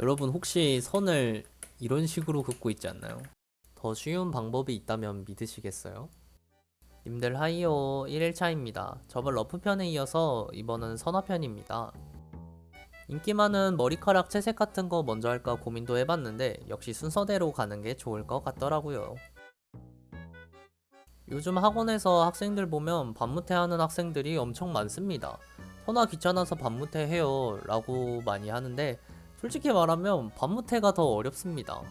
여러분 혹시 선을 이런 식으로 긋고 있지 않나요? 더 쉬운 방법이 있다면 믿으시겠어요? 님들 하이요 1일차입니다. 저번 러프편에 이어서 이번은 선화편입니다. 인기 많은 머리카락 채색 같은 거 먼저 할까 고민도 해봤는데 역시 순서대로 가는 게 좋을 것 같더라고요. 요즘 학원에서 학생들 보면 반무태 하는 학생들이 엄청 많습니다. 선화 귀찮아서 반무태 해요 라고 많이 하는데 솔직히 말하면 반무태가 더 어렵습니다.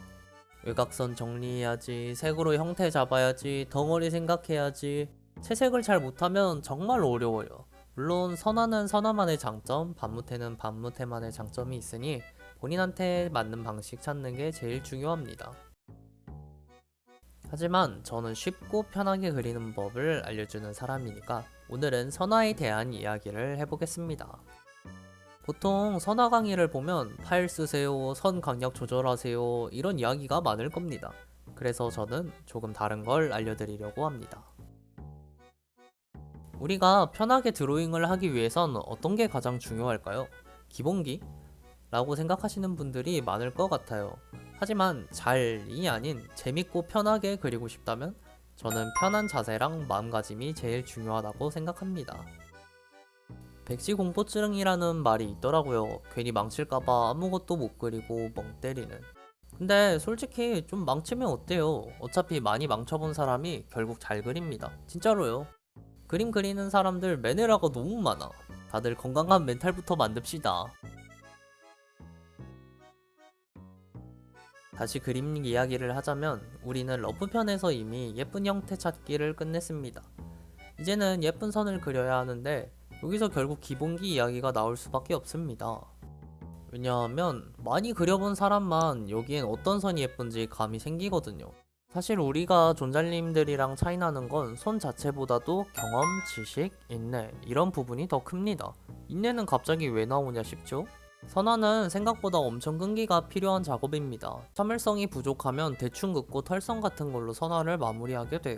외곽선 정리해야지, 색으로 형태 잡아야지, 덩어리 생각해야지. 채색을 잘 못하면 정말 어려워요. 물론 선화는 선화만의 장점, 반무태는 반무태만의 장점이 있으니 본인한테 맞는 방식 찾는 게 제일 중요합니다. 하지만 저는 쉽고 편하게 그리는 법을 알려주는 사람이니까 오늘은 선화에 대한 이야기를 해보겠습니다. 보통 선화 강의를 보면 파일 쓰세요, 선 강약 조절하세요 이런 이야기가 많을 겁니다. 그래서 저는 조금 다른 걸 알려드리려고 합니다. 우리가 편하게 드로잉을 하기 위해선 어떤 게 가장 중요할까요? 기본기? 라고 생각하시는 분들이 많을 것 같아요. 하지만 잘이 아닌 재밌고 편하게 그리고 싶다면 저는 편한 자세랑 마음가짐이 제일 중요하다고 생각합니다. 백지공포증이라는 말이 있더라고요. 괜히 망칠까봐 아무것도 못 그리고 멍 때리는. 근데 솔직히 좀 망치면 어때요? 어차피 많이 망쳐본 사람이 결국 잘 그립니다. 진짜로요. 그림 그리는 사람들 매너라가 너무 많아. 다들 건강한 멘탈부터 만듭시다. 다시 그림 이야기를 하자면 우리는 러프편에서 이미 예쁜 형태 찾기를 끝냈습니다. 이제는 예쁜 선을 그려야 하는데 여기서 결국 기본기 이야기가 나올 수밖에 없습니다. 왜냐하면 많이 그려본 사람만 여기엔 어떤 선이 예쁜지 감이 생기거든요. 사실 우리가 존잘님들이랑 차이나는 건 손 자체보다도 경험, 지식, 인내 이런 부분이 더 큽니다. 인내는 갑자기 왜 나오냐 싶죠? 선화는 생각보다 엄청 끈기가 필요한 작업입니다. 참을성이 부족하면 대충 긋고 털성 같은 걸로 선화를 마무리하게 돼요.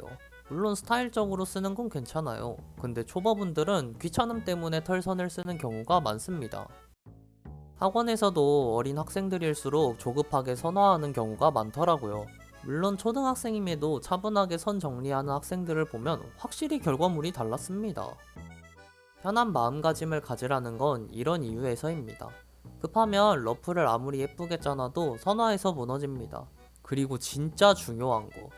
물론 스타일적으로 쓰는 건 괜찮아요. 근데 초보분들은 귀찮음 때문에 털선을 쓰는 경우가 많습니다. 학원에서도 어린 학생들일수록 조급하게 선화하는 경우가 많더라고요. 물론 초등학생임에도 차분하게 선 정리하는 학생들을 보면 확실히 결과물이 달랐습니다. 편한 마음가짐을 가지라는 건 이런 이유에서입니다. 급하면 러프를 아무리 예쁘게 짜놔도 선화에서 무너집니다. 그리고 진짜 중요한 거.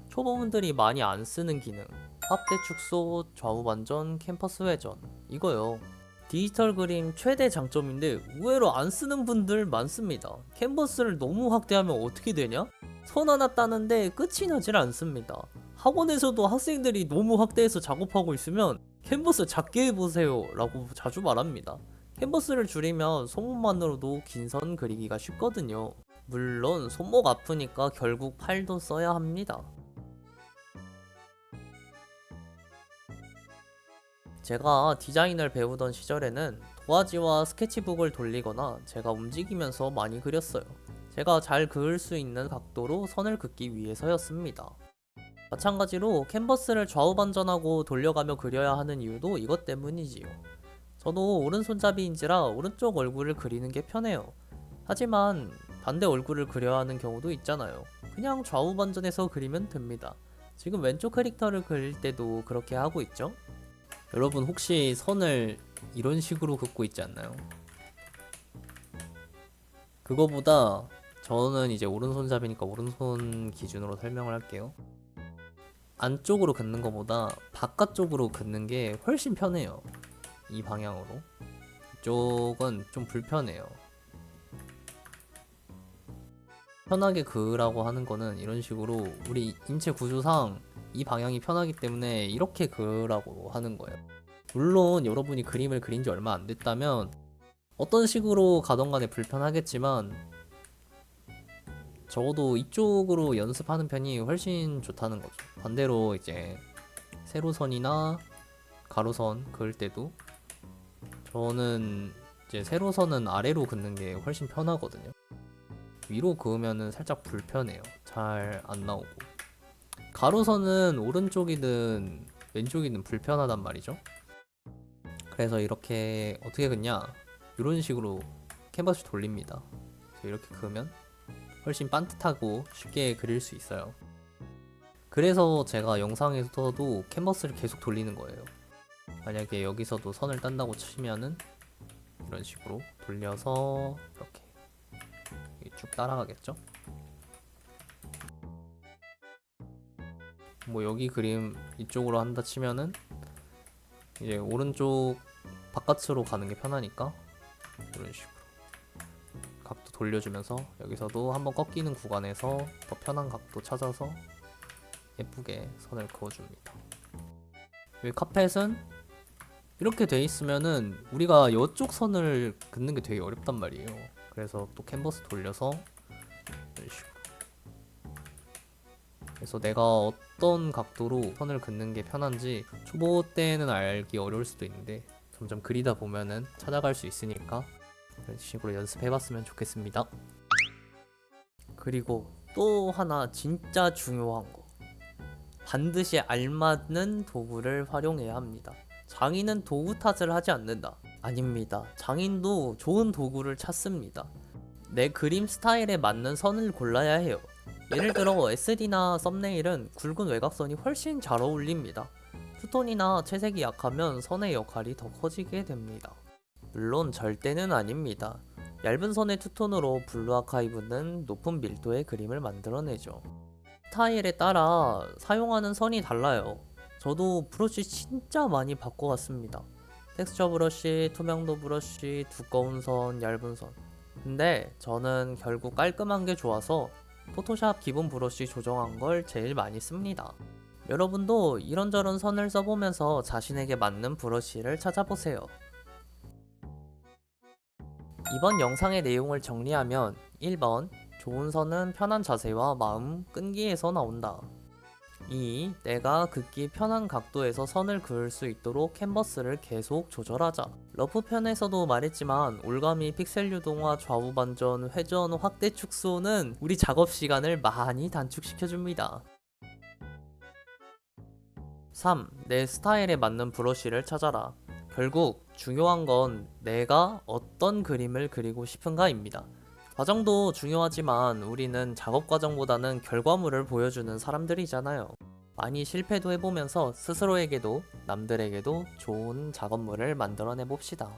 초보분들이 많이 안 쓰는 기능. 확대 축소, 좌우 반전, 캠퍼스 회전. 이거요. 디지털 그림 최대 장점인데 의외로 안 쓰는 분들 많습니다. 캔버스를 너무 확대하면 어떻게 되냐? 선 하나 따는데 끝이 나질 않습니다. 학원에서도 학생들이 너무 확대해서 작업하고 있으면 캔버스 작게 해보세요 라고 자주 말합니다. 캔버스를 줄이면 손목만으로도 긴 선 그리기가 쉽거든요. 물론 손목 아프니까 결국 팔도 써야 합니다. 제가 디자인을 배우던 시절에는 도화지와 스케치북을 돌리거나 제가 움직이면서 많이 그렸어요. 제가 잘 그을 수 있는 각도로 선을 긋기 위해서였습니다. 마찬가지로 캔버스를 좌우 반전하고 돌려가며 그려야 하는 이유도 이것 때문이지요. 저도 오른손잡이인지라 오른쪽 얼굴을 그리는 게 편해요. 하지만 반대 얼굴을 그려야 하는 경우도 있잖아요. 그냥 좌우 반전해서 그리면 됩니다. 지금 왼쪽 캐릭터를 그릴 때도 그렇게 하고 있죠? 여러분 혹시 선을 이런 식으로 긋고 있지 않나요? 그거보다 저는 이제 오른손잡이니까 오른손 기준으로 설명을 할게요. 안쪽으로 긋는 것보다 바깥쪽으로 긋는 게 훨씬 편해요. 이 방향으로. 이쪽은 좀 불편해요. 편하게 그으라고 하는 거는 이런 식으로 우리 인체 구조상 이 방향이 편하기 때문에 이렇게 그으라고 하는 거예요. 물론 여러분이 그림을 그린 지 얼마 안 됐다면 어떤 식으로 가던 간에 불편하겠지만 적어도 이쪽으로 연습하는 편이 훨씬 좋다는 거죠. 반대로 이제 세로선이나 가로선 그을 때도 저는 이제 세로선은 아래로 긋는 게 훨씬 편하거든요. 위로 그으면은 살짝 불편해요. 잘 안 나오고. 가로선은 오른쪽이든 왼쪽이든 불편하단 말이죠. 그래서 이렇게 어떻게 긋냐? 이런 식으로 캔버스 돌립니다. 이렇게 그으면 훨씬 반듯하고 쉽게 그릴 수 있어요. 그래서 제가 영상에서도 캔버스를 계속 돌리는 거예요. 만약에 여기서도 선을 딴다고 치면은 이런 식으로 돌려서 이렇게 쭉 따라가겠죠? 뭐 여기 그림 이쪽으로 한다 치면은 이제 오른쪽 바깥으로 가는 게 편하니까 이런 식으로 각도 돌려주면서 여기서도 한번 꺾이는 구간에서 더 편한 각도 찾아서 예쁘게 선을 그어줍니다. 이 카펫은 이렇게 돼 있으면은 우리가 이쪽 선을 긋는 게 되게 어렵단 말이에요. 그래서 또 캔버스 돌려서 이런 식으로. 그래서 내가 어떤 각도로 선을 긋는 게 편한지 초보 때는 알기 어려울 수도 있는데 점점 그리다 보면은 찾아갈 수 있으니까 이런 식으로 연습해봤으면 좋겠습니다. 그리고 또 하나 진짜 중요한 거, 반드시 알맞는 도구를 활용해야 합니다. 장인은 도구 탓을 하지 않는다. 아닙니다. 장인도 좋은 도구를 찾습니다. 내 그림 스타일에 맞는 선을 골라야 해요. 예를 들어 SD나 썸네일은 굵은 외곽선이 훨씬 잘 어울립니다. 투톤이나 채색이 약하면 선의 역할이 더 커지게 됩니다. 물론 절대는 아닙니다. 얇은 선의 투톤으로 블루 아카이브는 높은 밀도의 그림을 만들어내죠. 스타일에 따라 사용하는 선이 달라요. 저도 브러쉬 진짜 많이 바꿔왔습니다. 텍스처 브러쉬, 투명도 브러쉬, 두꺼운 선, 얇은 선. 근데 저는 결국 깔끔한 게 좋아서 포토샵 기본 브러쉬 조정한 걸 제일 많이 씁니다. 여러분도 이런저런 선을 써보면서 자신에게 맞는 브러쉬를 찾아보세요. 이번 영상의 내용을 정리하면 1번, 좋은 선은 편한 자세와 마음, 끈기에서 나온다. 2. 내가 긋기 편한 각도에서 선을 그을 수 있도록 캔버스를 계속 조절하자. 러프 편에서도 말했지만 올가미, 픽셀 유동화, 좌우 반전, 회전, 확대 축소는 우리 작업 시간을 많이 단축시켜줍니다. 3. 내 스타일에 맞는 브러쉬를 찾아라. 결국 중요한 건 내가 어떤 그림을 그리고 싶은가입니다. 과정도 중요하지만 우리는 작업 과정보다는 결과물을 보여주는 사람들이잖아요. 많이 실패도 해보면서 스스로에게도 남들에게도 좋은 작업물을 만들어내 봅시다.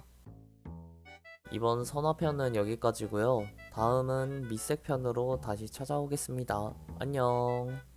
이번 선화편은 여기까지고요. 다음은 밑색 편으로 다시 찾아오겠습니다. 안녕.